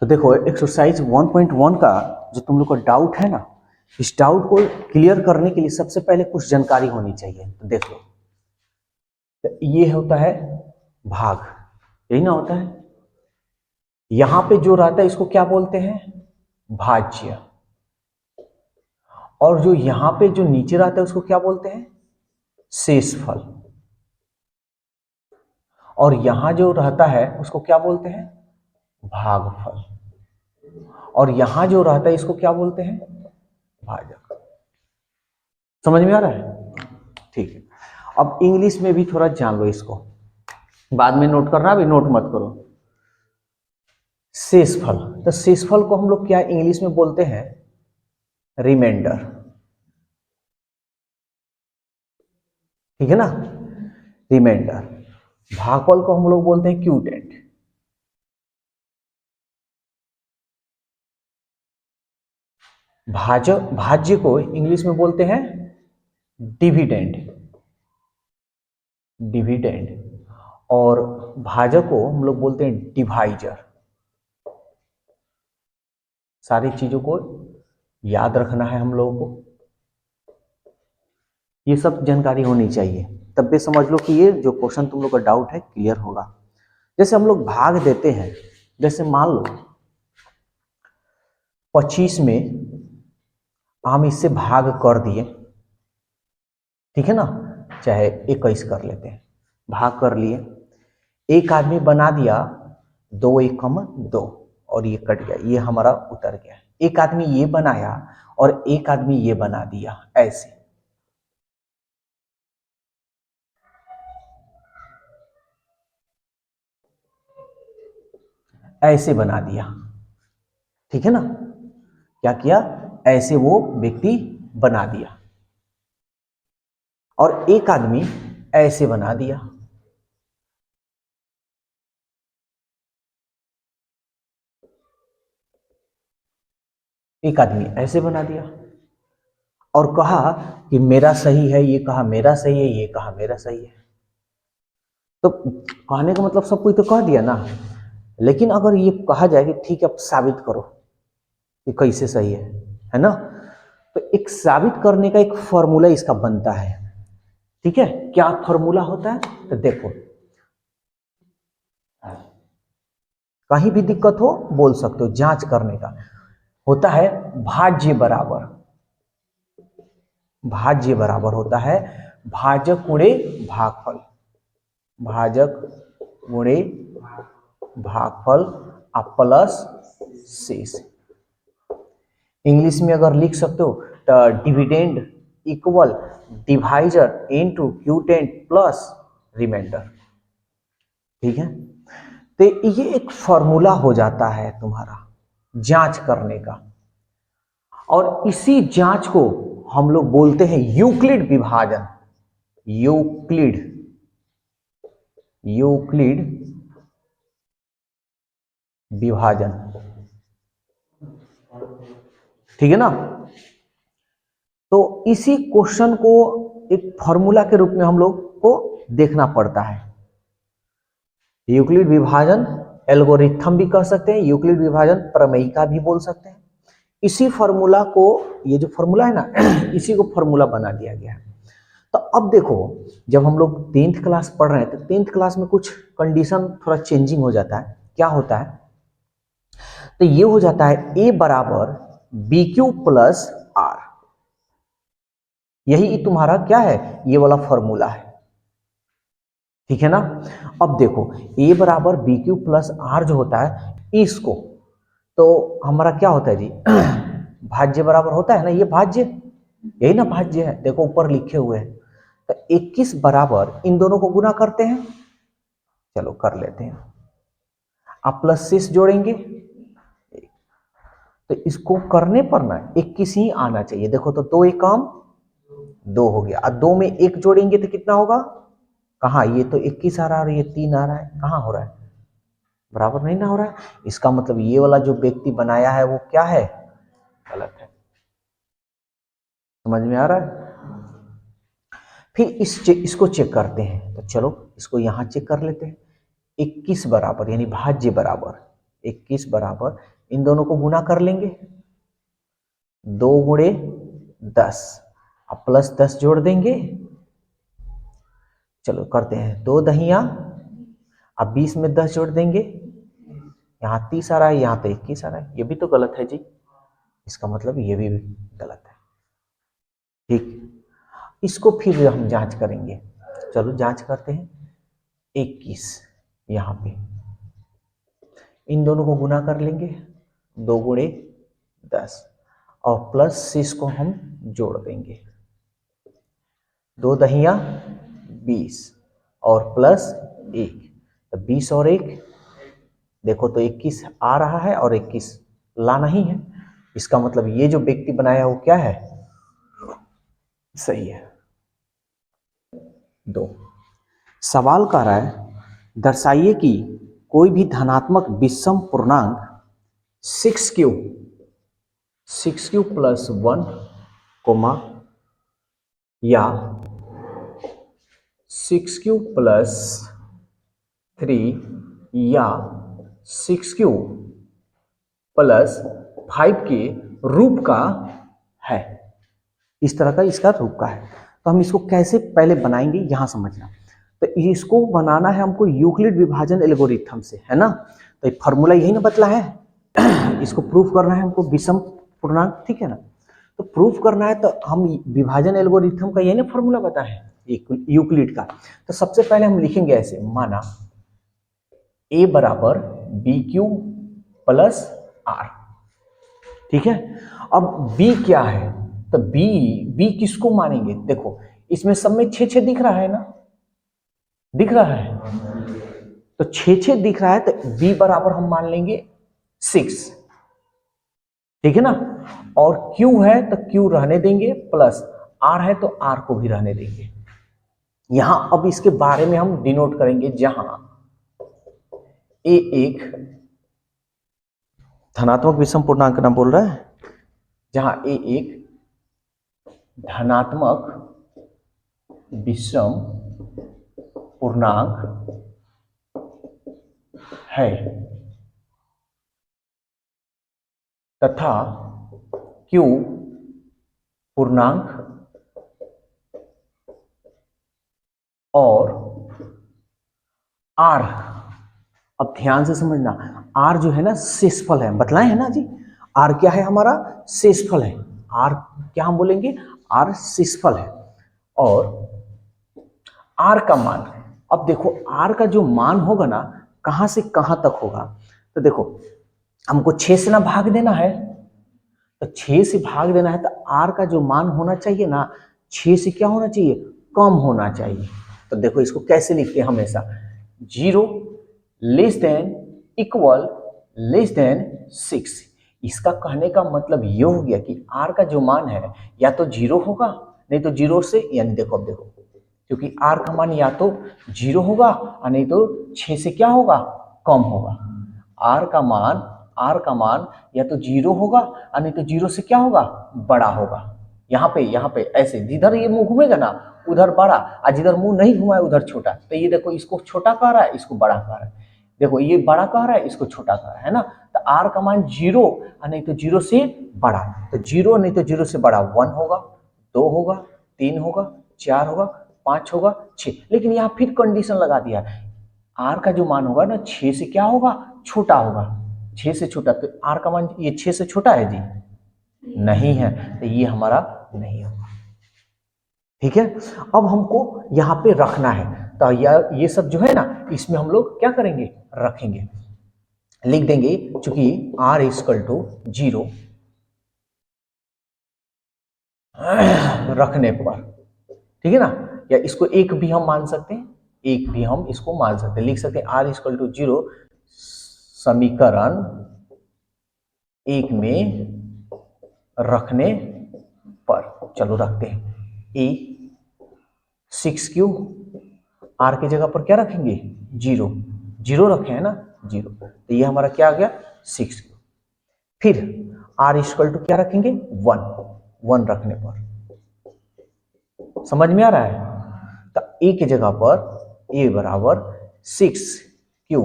तो देखो एक्सरसाइज 1.1 का जो तुम लोग का डाउट है ना, इस डाउट को क्लियर करने के लिए सबसे पहले कुछ जानकारी होनी चाहिए। तो देख लो, तो ये होता है भाग, यही ना होता है। यहां पे जो रहता है इसको क्या बोलते हैं, भाज्य। और जो यहां पे जो नीचे रहता है उसको क्या बोलते हैं, शेषफल। और यहां जो रहता है उसको क्या बोलते हैं, भागफल। और यहां जो रहता है इसको क्या बोलते हैं, भाजक। समझ में आ रहा है? ठीक है। अब इंग्लिश में भी थोड़ा जान लो इसको, बाद में नोट करना, अभी नोट मत करो। शेषफल, तो शेषफल को हम लोग क्या इंग्लिश में बोलते हैं, रिमाइंडर। ठीक है ना, रिमाइंडर। भागफल को हम लोग बोलते हैं क्यूटेंट। भाज्य को इंग्लिश में बोलते हैं डिविडेंड। डिविडेंड। और भाजक को हम लोग बोलते हैं डिवाइजर। सारी चीजों को याद रखना है हम लोगों को, ये सब जानकारी होनी चाहिए, तब भी समझ लो कि ये जो क्वेश्चन तुम लोग का डाउट है क्लियर होगा। जैसे हम लोग भाग देते हैं, जैसे मान लो 25 में हम इससे भाग कर दिए, ठीक है ना, चाहे 21 कर लेते हैं, भाग कर लिए। एक आदमी बना दिया 2 एकम 2 और ये कट गया, ये हमारा उतर गया। एक आदमी ये बनाया और एक आदमी ये बना दिया, ऐसे ऐसे बना दिया, ठीक है ना। क्या किया, ऐसे वो व्यक्ति बना दिया। और एक आदमी ऐसे बना दिया। एक आदमी ऐसे बना दिया और कहा कि मेरा सही है, ये कहा मेरा सही है, ये कहा मेरा सही है। तो कहने का मतलब सब कोई तो कह दिया ना, लेकिन अगर ये कहा जाए कि ठीक है अब साबित करो कि कैसे सही है ना, तो एक साबित करने का एक फॉर्मूला इसका बनता है। ठीक है, क्या फॉर्मूला होता है, तो देखो कहीं भी दिक्कत हो बोल सकते हो, जांच करने का होता है भाज्य बराबर। भाज्य बराबर होता है भाजक गुणे भागफल। भाजक गुणे भागफल प्लस शेष। इंग्लिश में अगर लिख सकते हो तो dividend equal divisor into quotient plus remainder. ठीक है, तो ये एक फॉर्मूला हो जाता है तुम्हारा जांच करने का। और इसी जांच को हम लोग बोलते हैं यूक्लिड विभाजन। यूक्लिड, यूक्लिड विभाजन, ठीक है ना। तो इसी क्वेश्चन को एक फॉर्मूला के रूप में हम लोग को देखना पड़ता है। यूक्लिड विभाजन एल्गोरिथम भी कह सकते हैं, यूक्लिड विभाजन प्रमेयिका भी बोल सकते हैं। इसी फॉर्मूला को, ये जो फॉर्मूला है ना इसी को फॉर्मूला बना दिया गया है। तो अब देखो, जब हम लोग 10th क्लास पढ़ रहे हैं तो 10th क्लास में कुछ कंडीशन थोड़ा चेंजिंग हो जाता है। क्या होता है, तो ये हो जाता है ए बराबर बी क्यू प्लस आर। यही तुम्हारा क्या है, ये वाला फॉर्मूला है, ठीक है ना। अब देखो ए बराबर बी क्यू प्लस आर जो होता है, इसको तो हमारा क्या होता है जी भाज्य बराबर होता है ना, ये भाज्य, यही ना भाज्य है, देखो ऊपर लिखे हुए हैं। तो 21 बराबर इन दोनों को गुना करते हैं, चलो कर लेते हैं। आप प्लस 6 जोड़ेंगे तो इसको करने पर ना 21 ही आना चाहिए। देखो तो 2 एकम 2 हो गया, और 2 में 1 जोड़ेंगे तो कितना होगा, कहाँ, ये तो 21 आ रहा है और ये 3 आ रहा है, कहाँ हो रहा है, बराबर नहीं ना हो रहा है। इसका मतलब ये वाला जो व्यक्ति बनाया है वो क्या है, गलत है। समझ में आ रहा है। फिर इसको चेक करते हैं, तो चलो इसको यहां चेक कर लेते हैं। 21 बराबर यानी भाज्य बराबर 21 बराबर, इन दोनों को गुना कर लेंगे, 2 गुणे 10, अब प्लस 10 जोड़ देंगे। चलो करते हैं, 2 दहिया, अब 20 में 10 जोड़ देंगे, यहाँ 30 आ रहा है, यहाँ तो 21 आ रहा है, ये भी तो गलत है जी, इसका मतलब ये भी गलत है। ठीक, इसको फिर हम जांच करेंगे। चलो जांच करते हैं, 21 यहाँ पे, इन दोनों को गुना कर लेंगे, 2 गुणे 10, और प्लस 6 को हम जोड़ देंगे, 2 दहिया 20 और प्लस 1, तो 20 और 1 देखो तो 21 आ रहा है और 21 लाना ही है, इसका मतलब ये जो व्यक्ति बनाया वो क्या है, सही है। 2, सवाल कह रहा है दर्शाइए कि कोई भी धनात्मक विषम पूर्णांक 6q प्लस 1 कोमा या 6q प्लस 3 या 6q प्लस 5 के रूप का है, इस तरह का इसका रूप का है। तो हम इसको कैसे पहले बनाएंगे यहां समझना। तो इसको बनाना है हमको यूक्लिड विभाजन एल्गोरिथम से, है ना। तो ये फॉर्मूला यही ना बतला है इसको प्रूफ करना है हमको विषम पूर्णांक, ठीक है ना। तो प्रूफ करना है तो हम विभाजन एल्गोरिथम का यही ना फॉर्मूला बता है यूक्लिड का। तो सबसे पहले हम लिखेंगे ऐसे, माना a बराबर बी क्यू प्लस आर, ठीक है। अब b क्या है, तो b किसको मानेंगे, देखो इसमें सब में 6 दिख रहा है ना, दिख रहा है, तो 6 दिख रहा है, तो b बराबर हम मान लेंगे 6, ठीक है ना। और q है तो q रहने देंगे, प्लस r है तो r को भी रहने देंगे। यहां अब इसके बारे में हम डिनोट करेंगे, जहां a एक धनात्मक विषम पूर्णांक ना बोल रहा है, जहां a एक धनात्मक विषम पूर्णांक है तथा q पूर्णांक और r, अब ध्यान से समझना, r जो है ना शेषफल है, बतलाए है ना जी, r क्या है हमारा, शेषफल है, r क्या हम बोलेंगे, r शेषफल है। और r का मान, अब देखो r का जो मान होगा ना, कहां से कहां तक होगा, तो देखो हमको 6 से ना भाग देना है, तो 6 से भाग देना है, तो r का जो मान होना चाहिए ना, 6 से क्या होना चाहिए, कम होना चाहिए। तो देखो इसको कैसे लिखते हैं हमेशा, 0 less than equal less than 6। इसका कहने का मतलब ये हो गया कि r का जो मान है या तो 0 होगा, नहीं तो 0 से, यानी देखो अब देखो, क्योंकि r का मान या तो 0 होगा और नहीं तो 6 से क्या होगा, कम होगा। r का मान या तो 0 होगा और नहीं तो 0 से क्या होगा, बड़ा होगा। यहाँ पे ऐसे, जिधर ये मुंह घूमेगा ना उधर बड़ा, और जिधर मुंह नहीं घुमाए उधर छोटा। तो ये देखो इसको छोटा कह रहा है, इसको बड़ा कह रहा है, देखो ये बड़ा कह रहा है, इसको छोटा कह रहा है ना। तो r का मान 0 और नहीं तो 0 से बड़ा, तो 0 नहीं तो 0 से बड़ा 1 होगा, 2 होगा, 3 होगा, 4 होगा, 5 होगा, 6। लेकिन यहाँ फिर कंडीशन लगा दिया, r का जो मान होगा ना 6 से क्या होगा, छोटा होगा, 6 से छोटा। तो r का मान ये 6 से छोटा है जी, नहीं है, तो ये हमारा नहीं होगा, ठीक है। अब हमको यहाँ पे रखना है, तो ये सब जो है ना, इसमें हम लोग क्या करेंगे, रखेंगे, लिख देंगे, चूंकि r इक्वल टू 0 रखने पर, ठीक है ना, या इसको एक भी हम मान सकते हैं, एक भी हम इसको मान सकते हैं, लिख सकते हैं r इक्वल टू 0 समीकरण 1 में रखने पर। चलो रखते हैं, a 6q, r की जगह पर क्या रखेंगे, 0 रखे हैं ना, 0, तो ये हमारा क्या आ गया, 6q। फिर r इक्वल टू क्या रखेंगे, 1 रखने पर, समझ में आ रहा है। तो a की जगह पर a बराबर 6q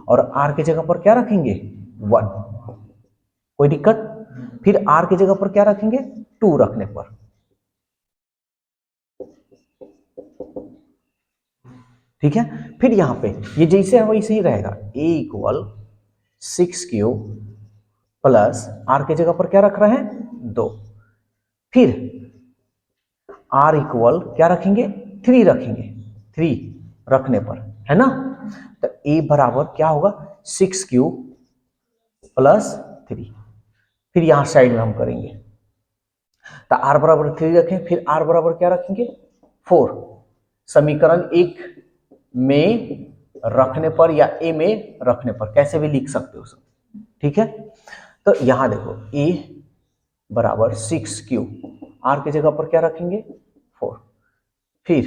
और r की जगह पर क्या रखेंगे, 1। कोई दिक्कत? फिर r की जगह पर क्या रखेंगे? 2 रखने पर। ठीक है, फिर यहां पे ये जैसे है वैसे ही रहेगा, a इक्वल 6 प्लस r की जगह पर क्या रख रहे हैं? 2। फिर r इक्वल क्या रखेंगे? 3 रखेंगे, 3 रखने पर, है ना? तो a बराबर क्या होगा? 6 प्लस 3। फिर यहां साइड में हम करेंगे, तो r बराबर 3 रखें, फिर r बराबर क्या रखेंगे? 4। समीकरण 1 में रखने पर या a में रखने पर कैसे भी लिख सकते हो सब, ठीक है? तो यहां देखो a बराबर 6 r की जगह पर क्या रखेंगे? 4। फिर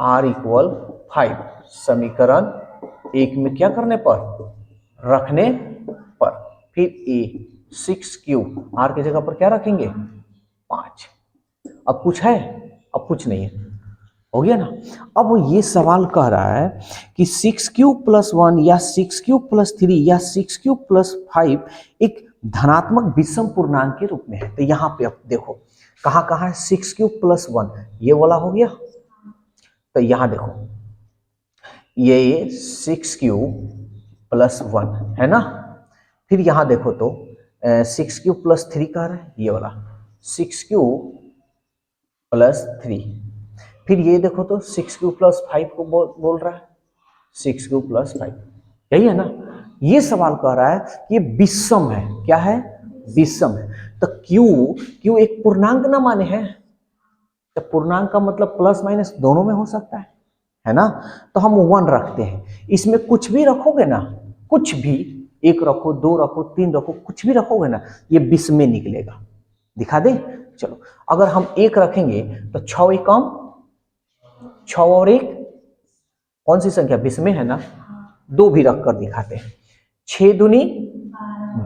r इक्वल 5, समीकरण 1 में क्या करने पर? रखने पर। फिर a 6 r की जगह पर क्या रखेंगे? 5। अब कुछ है? अब कुछ नहीं है, हो गया ना? अब ये सवाल कह रहा है कि 6 प्लस 1 या 6 प्लस 3 या 6 प्लस 5 एक धनात्मक विषम पूर्णांक के रूप में है। तो यहां पे अब देखो कहाँ कहाँ है? 6 प्लस 1 ये वाला हो गया। तो यहां देखो ये 6 प्लस 1 है ना? फिर यहां देखो तो 6 प्लस 3 कह रहा है, ये वाला 6 प्लस 3। फिर ये देखो तो 6 प्लस 5 को बोल रहा है, 6 प्लस 5, यही है ना? ये सवाल कह रहा है कि ये विषम है। क्या है? विषम है। तो क्यू एक पूर्णांक ना माने हैं, तो पूर्णांक का मतलब प्लस माइनस दोनों में हो सकता है ना? तो हम 1 रखते हैं। इसमें कुछ भी रखोगे ना, कुछ भी, 1 रखो, 2 रखो, 3 रखो, कुछ भी रखोगे ना, ये विषम में निकलेगा। दिखा दे? चलो, अगर हम 1 रखेंगे तो 6 एकम 6 और 1 कौन सी संख्या? विषम है ना? 2 भी रखकर दिखाते हैं। 6 दूनी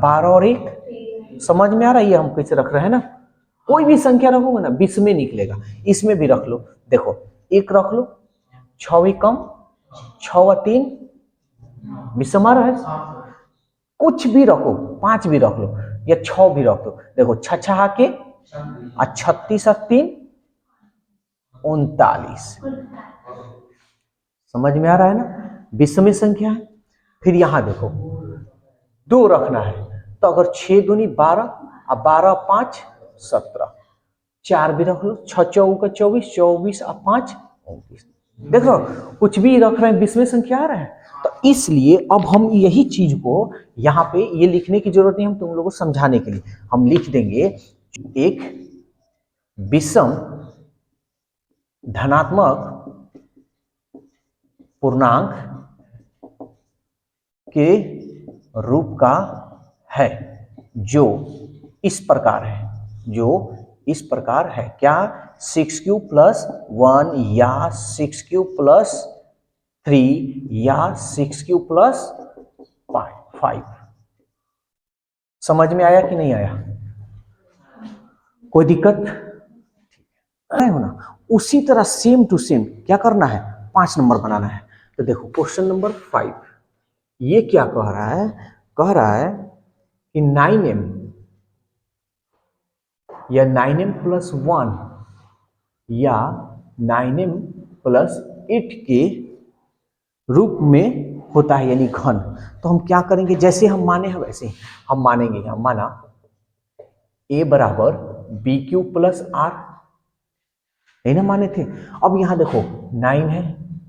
12 और 1, समझ में आ रहा है ये हम कैसे रख रहे हैं ना? कोई भी संख्या रखोगे ना विषम में निकलेगा। इसमें भी रख लो, देखो 1 रख लो, 6 एकम 6 और 3 विषम आ रहा है। कुछ भी रखो, 5 भी रख लो या 6 भी रख लो, देखो 6 6 के 36 और 3 39, समझ में आ रहा है ना? विषम संख्या है। फिर यहां देखो 2 रखना है, तो अगर 6 दूनी 12 और 12 5 17, 4 भी रख लो, 6 चौका 24, 24 और 5 29। देख लो कुछ भी रख रहे हैं, विषम संख्या आ रहा है। तो इसलिए अब हम यही चीज को यहाँ पे ये लिखने की जरूरत नहीं, हम तुम लोगों को समझाने के लिए हम लिख देंगे एक विषम धनात्मक पूर्णांक के रूप का है जो इस प्रकार है, जो इस प्रकार है। क्या? 6 प्लस 1 या 6 प्लस 3 या 6 प्लस 5। समझ में आया कि नहीं आया? कोई दिक्कत नहीं होना? उसी तरह सेम टू सेम क्या करना है? 5 नंबर बनाना है। तो देखो क्वेश्चन नंबर 5 ये क्या कह रहा है? कह रहा है कि 9m या 9m प्लस 1 या 9m प्लस 8 के रूप में होता है, यानी घन। तो हम क्या करेंगे? जैसे हम माने हैं वैसे हम मानेंगे। हम माना a बराबर बी क्यू प्लस आर, नहीं ना माने थे? अब यहां देखो 9 है,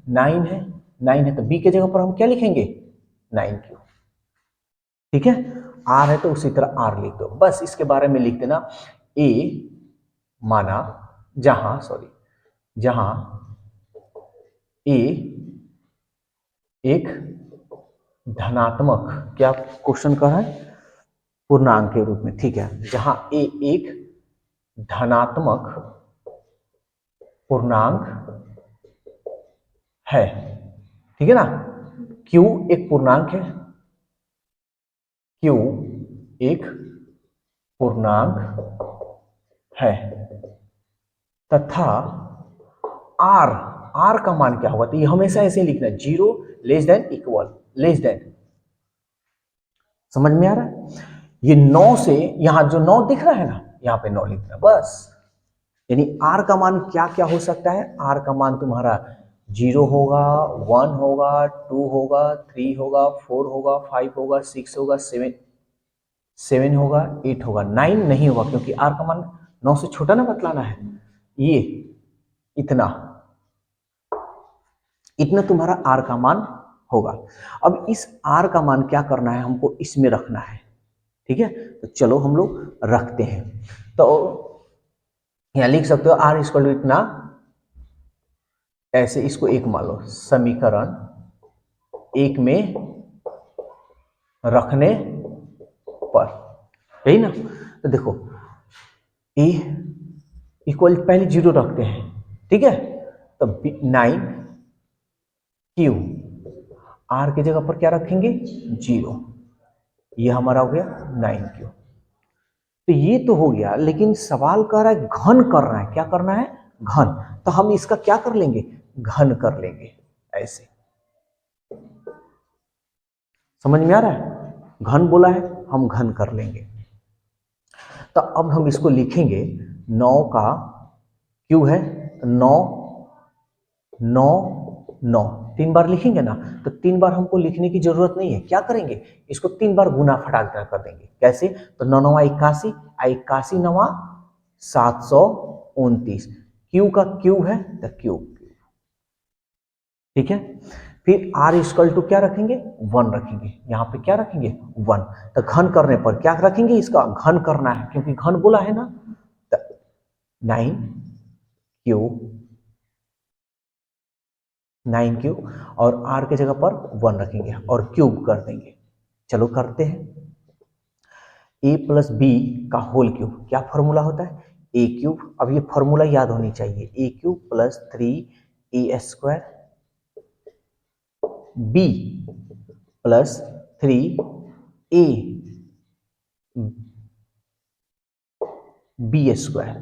9 है, 9 है, तो b के जगह पर हम क्या लिखेंगे? 9q। ठीक है, r है तो उसी तरह r लिख दो, बस इसके बारे में लिख देना। a माना जहां a एक धनात्मक, क्या क्वेश्चन का है? पूर्णांक के रूप में। ठीक है, जहां a एक धनात्मक पूर्णांक है, ठीक है ना? q एक पूर्णांक है, q एक पूर्णांक है तथा r का मान क्या होगा? तो ये हमेशा ऐसे लिखना है, 0 less than equal less than समझ में आ रहा है? ये 9 से यहां जो 9 दिख रहा है ना, यहां पे 9 लिख रहा है बस। यानी r का मान क्या क्या हो सकता है? r का मान तुम्हारा 0 होगा, 1 होगा, 2 होगा, 3 होगा, 4 होगा, 5 होगा, 6 होगा, 7 होगा, 8 होगा, 9 नहीं होगा क्योंकि r का मान 9 से छोटा ना बतलाना है। ये इतना इतना तुम्हारा r का मान होगा। अब इस r का मान क्या करना है, हमको इसमें रखना है। ठीक है, तो चलो हम लोग रखते हैं। तो यहां लिख सकते हो r इक्वल टू इतना, ऐसे इसको एक मान लो, समीकरण 1 में रखने पर, यही ना। तो देखो a इक्वल पहले 0 रखते हैं, ठीक है। तो 9 क्यू, r की जगह पर क्या रखेंगे 0, ये हमारा हो गया 9 क्यू। तो ये तो हो गया, लेकिन सवाल कह रहा है घन करना है। क्या करना है? घन। तो हम इसका क्या कर लेंगे? घन कर लेंगे ऐसे। समझ में आ रहा है? घन बोला है, हम घन कर लेंगे। तो अब हम इसको लिखेंगे, 9 का क्यू है 9, 9, 9, 3 बार लिखेंगे ना, तो 3 बार हमको लिखने की जरूरत नहीं है। क्या करेंगे, इसको 3 बार गुना फटाक कर देंगे। कैसे? तो 9 9 81, 81 9 729, क्यू का क्यूब है तो क्यूब, ठीक है। फिर r इक्वल टू क्या रखेंगे 1 रखेंगे, यहाँ पे क्या रखेंगे 1। तो घन करने पर क्या रखेंगे, इसका घन करना है क्योंकि घन बोला है ना। तो 9 क्यू, 9 क्यूब, और r के जगह पर 1 रखेंगे और क्यूब कर देंगे। चलो करते हैं। a प्लस बी का होल क्यूब, क्या फॉर्मूला होता है? a cube. अब ये फॉर्मूला याद होनी चाहिए, a cube plus 3a square b plus 3a b square.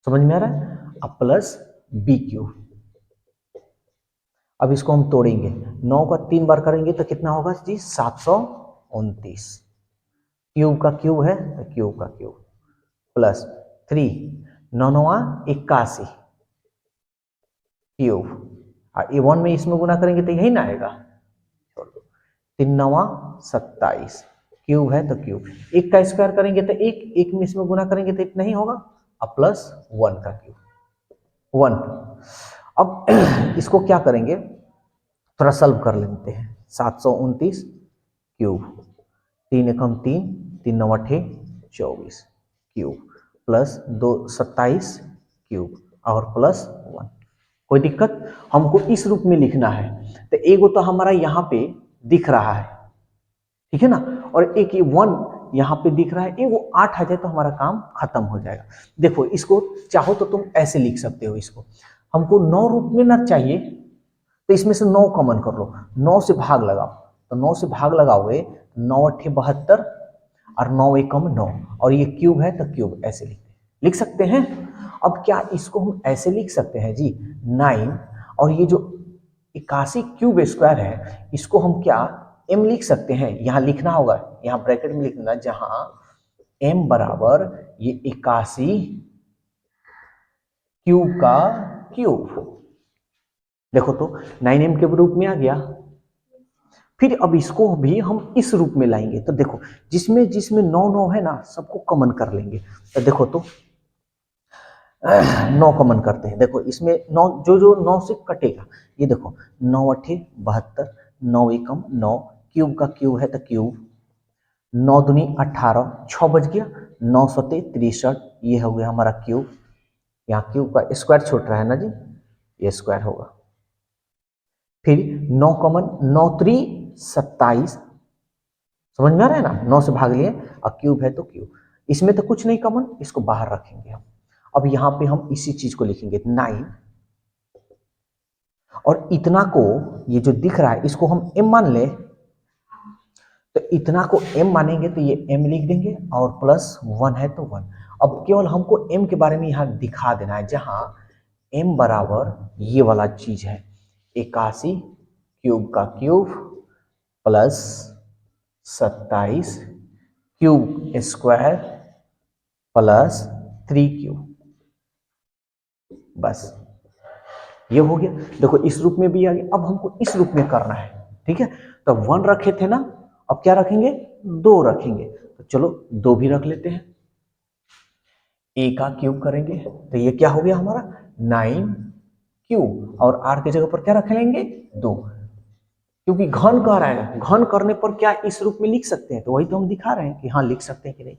समझ में आ रहा है? अब प्लस बी क्यूब। अब इसको हम तोड़ेंगे, 9 का 3 बार करेंगे तो कितना होगा जी 729। क्यूब का क्यूब है तो क्यूब का क्यूब, प्लस 3 9 9 81 क्यूब, और ये 1 में इसमें गुना करेंगे तो यही ना आएगा। 3 9 27 क्यूब है तो क्यूब, एक का स्क्वायर करेंगे तो एक में इसमें गुना करेंगे तो इतना ही होगा, अब प्लस 1 का क्यूब 1। अब इसको क्या करेंगे, थोड़ा सॉल्व कर लेते हैं। 729 क्यूब, 3 एकम 3, 3 9 24 क्यूब, प्लस 2 27 क्यूब और प्लस 1। कोई दिक्कत? हमको इस रूप में लिखना है। तो एगो तो हमारा यहाँ पे दिख रहा है, ठीक है ना, और एक ये 1 यहाँ पे दिख रहा है। एगो 8 आ जाए तो हमारा काम खत्म हो जाएगा। देखो इसको चाहो तो तुम ऐसे लिख सकते हो, इसको हमको 9 रूप में ना चाहिए तो इसमें से 9 कॉमन कर लो, 9 से भाग लगाओ, तो 9 से भाग लगाओगे 9 8 72 और 9 एकम 9, और ये क्यूब है तो क्यूब, ऐसे लिख सकते हैं। अब क्या इसको हम ऐसे लिख सकते हैं जी 9, और ये जो 81 क्यूब स्क्वायर है इसको हम क्या m लिख सकते हैं। यहाँ लिखना होगा, यहाँ ब्रैकेट में लिखना, जहां m बराबर ये 81 क्यूब का क्यूब। देखो तो 9m के रूप में आ गया। फिर अब इसको भी हम इस रूप में लाएंगे, तो देखो जिसमें जिसमें 9 9 है ना, सबको कॉमन कर लेंगे। तो देखो तो 9 कॉमन करते हैं। देखो इसमें 9, जो जो 9 से कटेगा, ये देखो 9 8 72, 9 एकम 9, क्यूब का क्यूब है तो क्यूब, 9 दूनी 18, 6 बज गया, 9 सते 63, ये हो गया हमारा क्यूब। यहाँ क्यूब का स्क्वायर छूट रहा है ना जी, ये स्क्वायर होगा। फिर 9 कॉमन, 9 3 27, समझ में आ रहा है ना, 9 से भाग लिए, और क्यूब है तो क्यूब। इसमें तो कुछ नहीं कॉमन, इसको बाहर रखेंगे हम। अब यहाँ पे हम इसी चीज को लिखेंगे 9, और इतना को, ये जो दिख रहा है इसको हम m मान ले, तो इतना को m मानेंगे तो ये m लिख देंगे, और प्लस 1 है तो 1। अब केवल हमको m के बारे में यहाँ दिखा देना है, जहां m बराबर ये वाला चीज है 81 क्यूब का cube plus 27 cube square plus 3 cube. बस ये हो गया। देखो इस रूप में भी आ गया। अब हमको इस रूप में करना है, ठीक है। तो 1 रखे थे ना, अब क्या रखेंगे, 2 रखेंगे। तो चलो 2 भी रख लेते हैं। a का क्यूब करेंगे तो ये क्या हो गया हमारा 9 क्यूब, और r की जगह पर क्या रख लेंगे 2, क्योंकि घन कह रहा है। घन करने पर क्या इस रूप में लिख सकते हैं, तो वही तो हम दिखा रहे हैं कि हाँ लिख सकते हैं कि नहीं।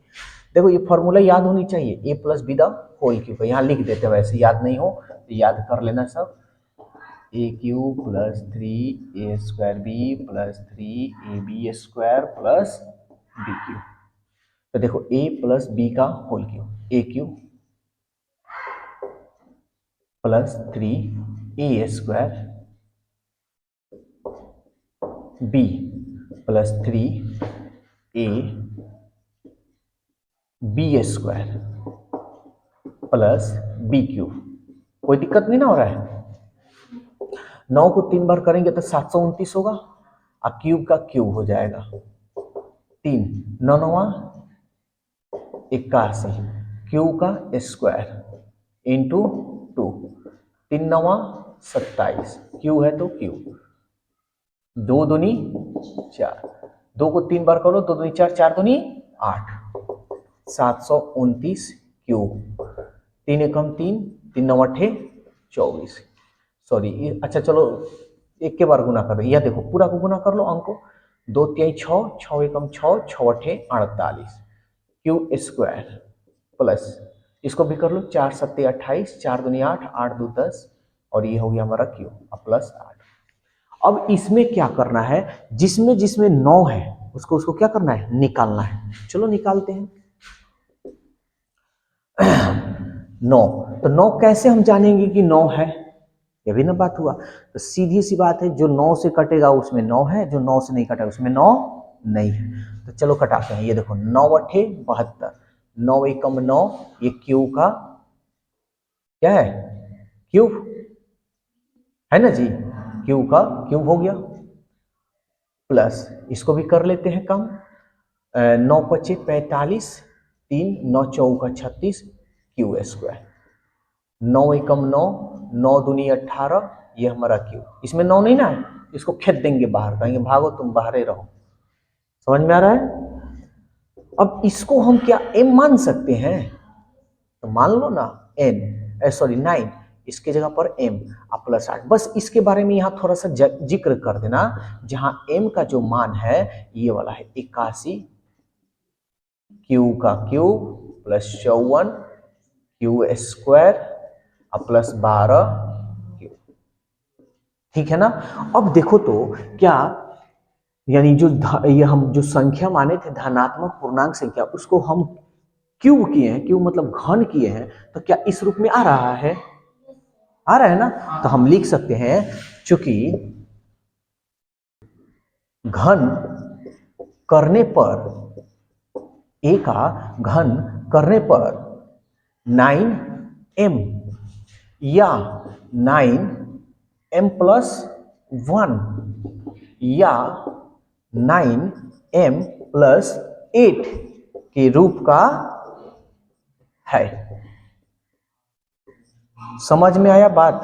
देखो ये फॉर्मूला याद होनी चाहिए, a plus b the whole cube. यहाँ लिख देते हैं, वैसे याद नहीं हो तो याद कर लेना सब। A cube plus 3 a square b plus 3 ab square plus b cube. तो देखो a प्लस बी का whole cube, a cube plus 3 a square b plus 3 a b square plus b cube. कोई दिक्कत नहीं ना हो रहा है। 9 को 3 बार करेंगे तो 729 होगा, और क्यूब का क्यूब हो जाएगा 3 9 9 81, क्यूब का स्क्वायर इंटू 2 3 9 27, क्यूब है तो क्यूब 2 दूनी 4, 2 को 3 बार करो 2 दूनी 4 4 दूनी 8, 729 क्यूब। 3 एकम 3 3 9 8 24। सॉरी अच्छा चलो एक के बार गुना कर दो, यह देखो पूरा को गुना कर लो अंक को। 2 3 6 6 एकम 6 6 8 48 क्यूब स्क्वायर प्लस इसको भी कर लो 4 7 28 4 दूनी 8 8 2 10, और ये हो गया हमारा क्यूब प्लस 8। अब इसमें क्या करना है, जिसमें जिसमें 9 है उसको क्या करना है, निकालना है। चलो निकालते हैं। 9, तो 9 कैसे हम जानेंगे कि 9 है, ये भी ना बात हुआ। तो सीधी सी बात है, जो 9 से कटेगा उसमें 9 है, जो 9 से नहीं कटेगा उसमें 9 नहीं है। तो चलो कटाते हैं। ये देखो 9 8 72, 9 एकम 9, ये क्यूब का क्या है, क्यूब है ना जी, क्यूब का क्यूब हो गया। प्लस इसको भी कर लेते हैं कम, 9 पचे 45, 3 9 चौका 36 क्यू स्क्वायर। 9 एकम 9, 9 दूनी 18, ये हमारा क्यू। इसमें 9 नहीं ना है, इसको खेद देंगे बाहर, कहेंगे भागो तुम बाहर ही रहो। समझ में आ रहा है। अब इसको हम क्या m मान सकते हैं, तो मान लो ना n, सॉरी 9, इसके जगह पर m प्लस 8। बस इसके बारे में यहाँ थोड़ा सा जिक्र कर देना, जहां m का जो मान है ये वाला है 81 क्यू का cube plus 54 Q square plus 12 Q. ठीक है ना। अब देखो तो क्या, यानी जो ये हम जो संख्या माने थे धनात्मक पूर्णांक संख्या, उसको हम क्यूब किए हैं, क्यूब मतलब घन किए हैं, तो क्या इस रूप में आ रहा है, आ रहा है ना। तो हम लिख सकते हैं, चूंकि घन करने पर a का घन करने पर 9m या 9m प्लस 1 या 9m प्लस 8 के रूप का है। समझ में आया बात।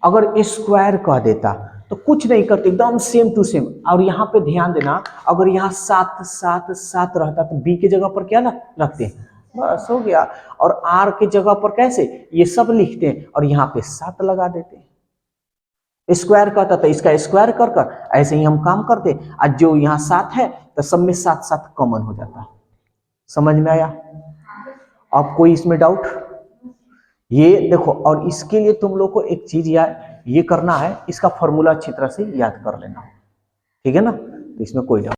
अगर स्क्वायर कह देता तो कुछ नहीं करते, एकदम सेम टू सेम। और यहाँ पे ध्यान देना, अगर यहाँ 7 7 7 रहता तो b की जगह पर क्या रखते हैं, बस हो गया। और r की जगह पर कैसे ये सब लिखते हैं, और यहाँ पे 7 लगा देते हैं। स्क्वायर कहता तो इसका स्क्वायर कर कर ऐसे ही हम काम करते। आज जो यहाँ 7 है तो सब में 7 7 कॉमन हो जाता। समझ में आया। अब कोई इसमें डाउट, ये देखो। और इसके लिए तुम लोग को एक चीज ये करना है, इसका फॉर्मूला अच्छी तरह से याद कर लेना, ठीक है ना। तो इसमें कोई डाउट